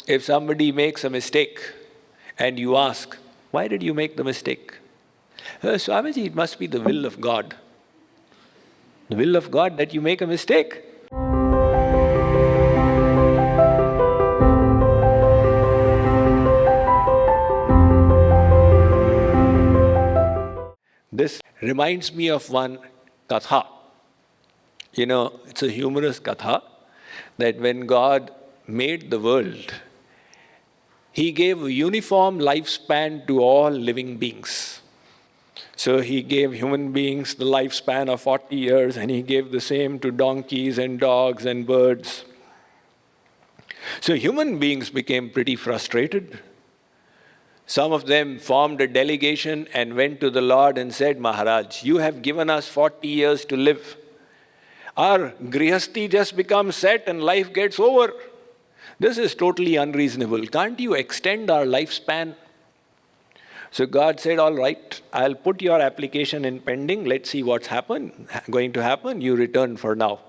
If somebody makes a mistake and you ask, why did you make the mistake? Swamiji, it must be the will of God. The will of God that you make a mistake. This reminds me of one katha. It's a humorous katha that when God made the world, He gave a uniform lifespan to all living beings. So He gave human beings the lifespan of 40 years, and He gave the same to donkeys and dogs and birds. So human beings became pretty frustrated. Some of them formed a delegation and went to the Lord and said, Maharaj, you have given us 40 years to live. Our grihasti just becomes set and life gets over. This is totally unreasonable. Can't you extend our lifespan? So God said, all right, I'll put your application in pending. Let's see what's going to happen. You return for now.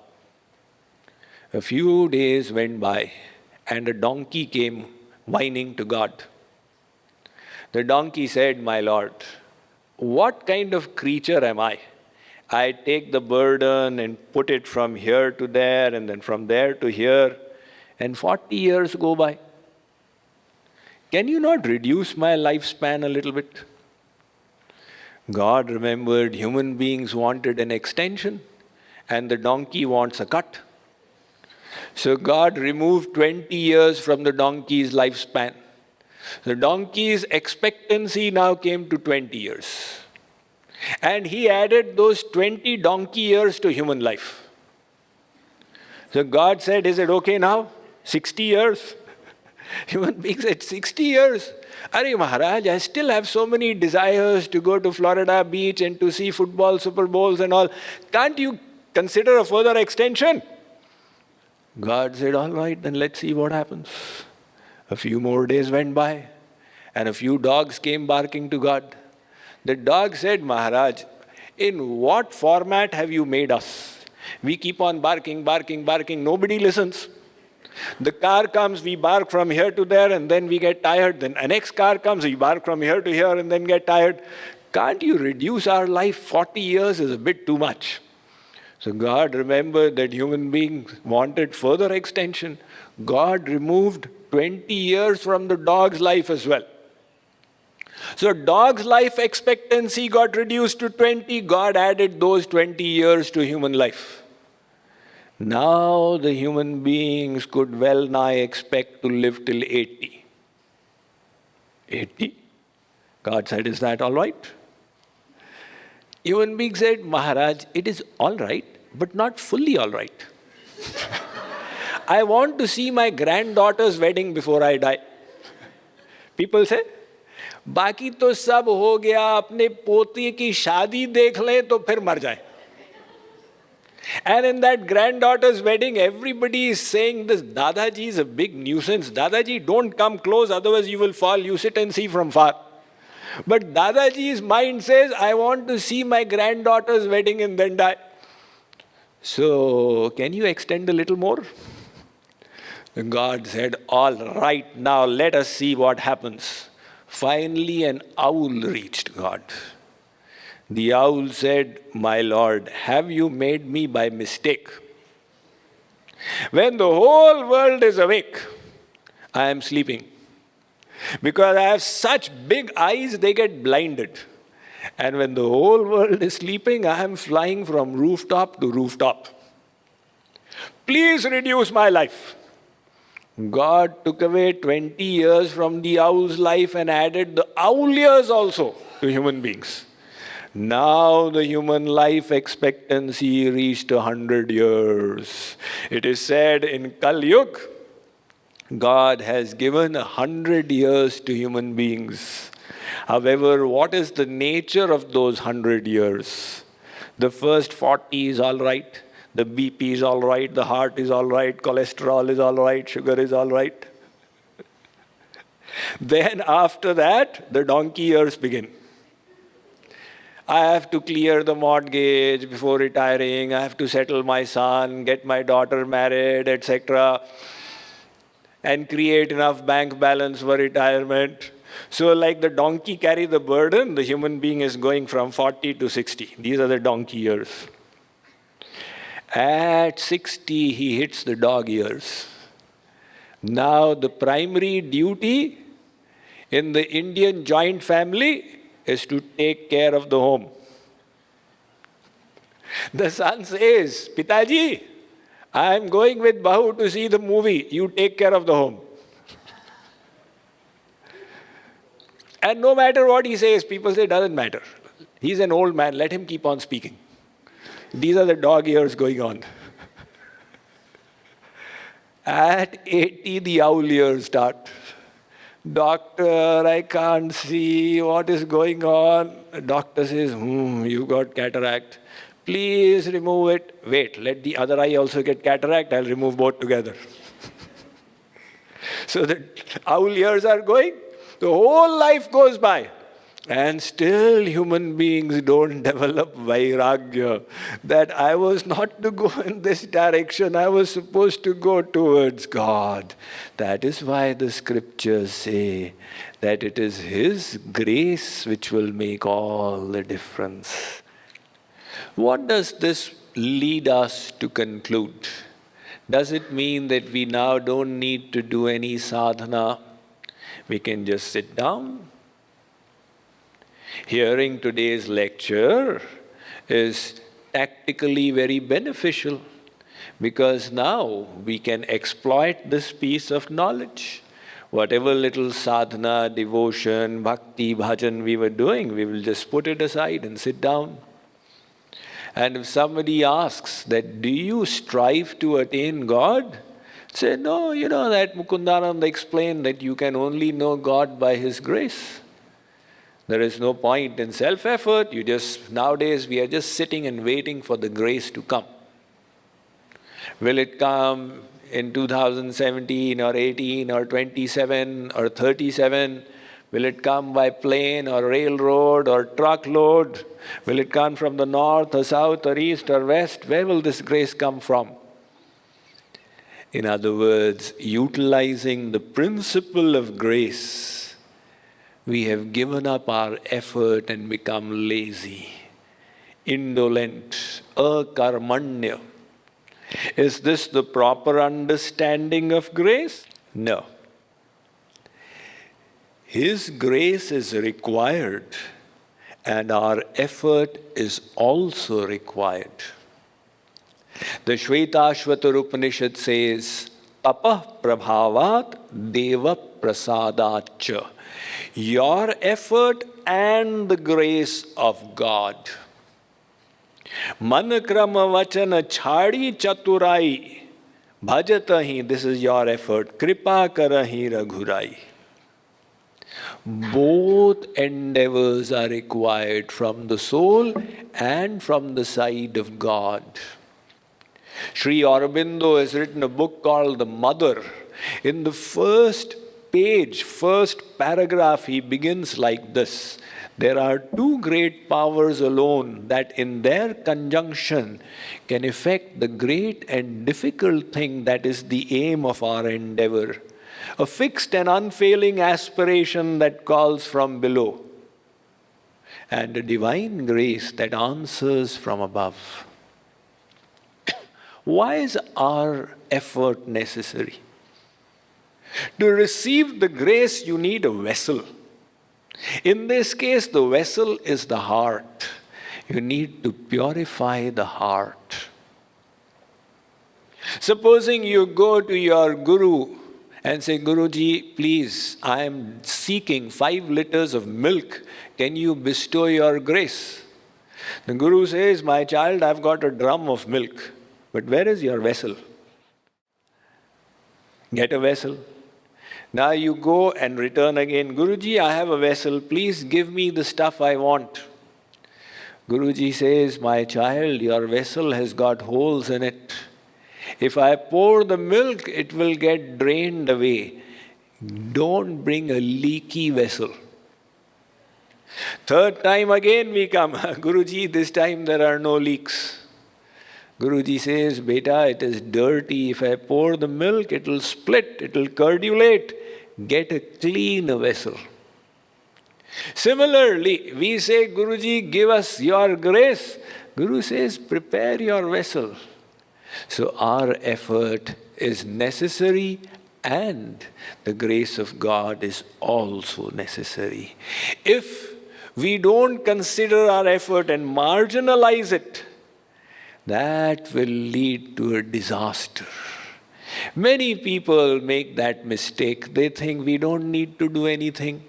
A few days went by and a donkey came whining to God. The donkey said, my Lord, what kind of creature am I? I take the burden and put it from here to there and then from there to here, and 40 years go by. Can you not reduce my lifespan a little bit? God remembered human beings wanted an extension and the donkey wants a cut. So God removed 20 years from the donkey's lifespan. The donkey's expectancy now came to 20 years. And He added those 20 donkey years to human life. So God said, is it okay now? 60 years? Human beings said, 60 years? Arey Maharaj, I still have so many desires to go to Florida Beach and to see football Super Bowls and all. Can't you consider a further extension? God said, all right, then let's see what happens. A few more days went by and a few dogs came barking to God. The dog said, Maharaj, in what format have you made us? We keep on barking, barking, barking. Nobody listens. The car comes, we bark from here to there and then we get tired. Then the next car comes, we bark from here to here and then get tired. Can't you reduce our life? 40 years is a bit too much. So God remembered that human beings wanted further extension. God removed 20 years from the dog's life as well. So dog's life expectancy got reduced to 20. God added those 20 years to human life. Now the human beings could well nigh expect to live till 80. 80? God said, is that all right? Human being said, Maharaj, it is all right, but not fully all right. I want to see my granddaughter's wedding before I die. People say, बाकी तो सब हो गया, अपने पोती की शादी देख लें तो फिर मर जाए. And in that granddaughter's wedding, everybody is saying this Dadaji is a big nuisance. Dadaji, don't come close, otherwise you will fall. You sit and see from far. But Dadaji's mind says, I want to see my granddaughter's wedding and then die. So, can you extend a little more? God said, all right, now let us see what happens. Finally, an owl reached God. The owl said, my Lord, have you made me by mistake? When the whole world is awake, I am sleeping. Because I have such big eyes, they get blinded. And when the whole world is sleeping, I am flying from rooftop to rooftop. Please reduce my life. God took away 20 years from the owl's life and added the owl years also to human beings. Now the human life expectancy reached 100 years. It is said in Kellogg, God has given 100 years to human beings. However, what is the nature of those 100 years? The first 40 is all right. The BP is all right. The heart is all right. Cholesterol is all right. Sugar is all right. Then after that, the donkey years begin. I have to clear the mortgage before retiring. I have to settle my son, get my daughter married, etc. and create enough bank balance for retirement. So like the donkey carry the burden, the human being is going from 40 to 60. These are the donkey years. At 60, he hits the dog years. Now the primary duty in the Indian joint family is to take care of the home. The son says, Pitaji, I am going with Bahu to see the movie. You take care of the home. And no matter what he says, people say, doesn't matter. He's an old man, let him keep on speaking. These are the dog years going on. At 80, the owl years start. Doctor, I can't see what is going on. The doctor says, you got cataract. Please remove it. Wait, let the other eye also get cataract. I'll remove both together. So the owl years are going. The whole life goes by. And still human beings don't develop vairagya. That I was not to go in this direction. I was supposed to go towards God. That is why the scriptures say that it is His grace which will make all the difference. What does this lead us to conclude? Does it mean that we now don't need to do any sadhana? We can just sit down? Hearing today's lecture is tactically very beneficial because now we can exploit this piece of knowledge. Whatever little sadhana, devotion, bhakti, bhajan we were doing, we will just put it aside and sit down. And if somebody asks that, do you strive to attain God? Say, no, that Mukundananda explained that you can only know God by His grace. There is no point in self-effort. Nowadays we are just sitting and waiting for the grace to come. Will it come in 2017 or 18 or 27 or 37? Will it come by plane or railroad or truckload? Will it come from the north or south or east or west? Where will this grace come from? In other words, utilizing the principle of grace, we have given up our effort and become lazy, indolent, akarmanya. Is this the proper understanding of grace? No. His grace is required, and our effort is also required. The Shvetashvatar Upanishad says, Tapah prabhavat deva prasadach. Your effort and the grace of God. Manakrama vachana chhadi chaturai. Bhajatahi, this is your effort. Kripa karahi raghurai. Both endeavors are required from the soul and from the side of God. Sri Aurobindo has written a book called The Mother. In the first page, first paragraph, he begins like this. There are two great powers alone that in their conjunction can effect the great and difficult thing that is the aim of our endeavor. A fixed and unfailing aspiration that calls from below, and a divine grace that answers from above. Why is our effort necessary? To receive the grace, you need a vessel. In this case, the vessel is the heart. You need to purify the heart. Supposing you go to your guru and say, Guruji, please, I am seeking 5 liters of milk. Can you bestow your grace? The guru says, my child, I've got a drum of milk. But where is your vessel? Get a vessel. Now you go and return again. Guruji, I have a vessel. Please give me the stuff I want. Guruji says, my child, your vessel has got holes in it. If I pour the milk, it will get drained away. Don't bring a leaky vessel. Third time again we come. Guruji, this time there are no leaks. Guruji says, beta, it is dirty. If I pour the milk, it will split, it will curdulate. Get a clean vessel. Similarly, we say, Guruji, give us your grace. Guru says, prepare your vessel. So our effort is necessary and the grace of God is also necessary. If we don't consider our effort and marginalize it, that will lead to a disaster. Many people make that mistake. They think we don't need to do anything.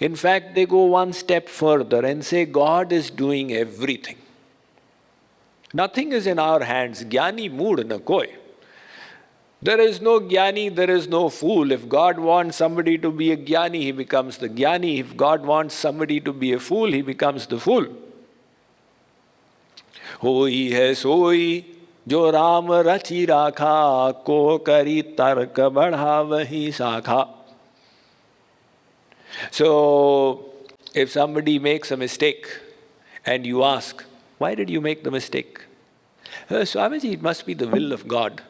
In fact, they go one step further and say God is doing everything. Nothing is in our hands. Jnani mood na koi. There is no jnani, there is no fool. If God wants somebody to be a jnani, he becomes the jnani. If God wants somebody to be a fool, he becomes the fool. Hoi hai soi jo Ram rachi rakha, ko kari tark badha vahi sakha. So, if somebody makes a mistake and you ask, why did you make the mistake? Swamiji, it must be the will of God.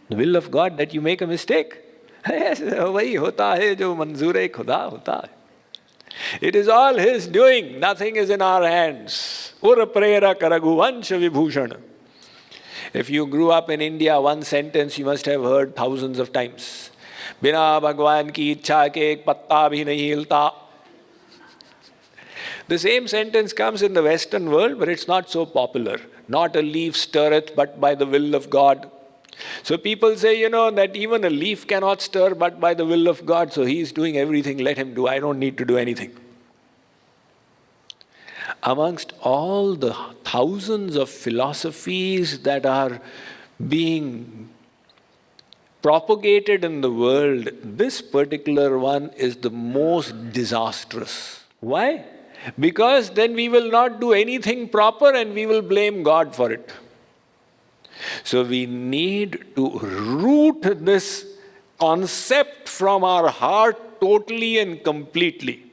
The will of God that you make a mistake. Yes, wahi hota hai jo manzoor-e khuda hota hai. It is all His doing. Nothing is in our hands. Ur prera karaghuvansh vibhushan. If you grew up in India, one sentence you must have heard thousands of times. Bina Bhagwan ki ichha ke ek patta bhi nahi hilta. The same sentence comes in the Western world, but it's not so popular. Not a leaf stirreth but by the will of God. So people say, that even a leaf cannot stir but by the will of God. So He's doing everything, let Him do. I don't need to do anything. Amongst all the thousands of philosophies that are being propagated in the world, this particular one is the most disastrous. Why? Because then we will not do anything proper and we will blame God for it. So we need to root this concept from our heart totally and completely.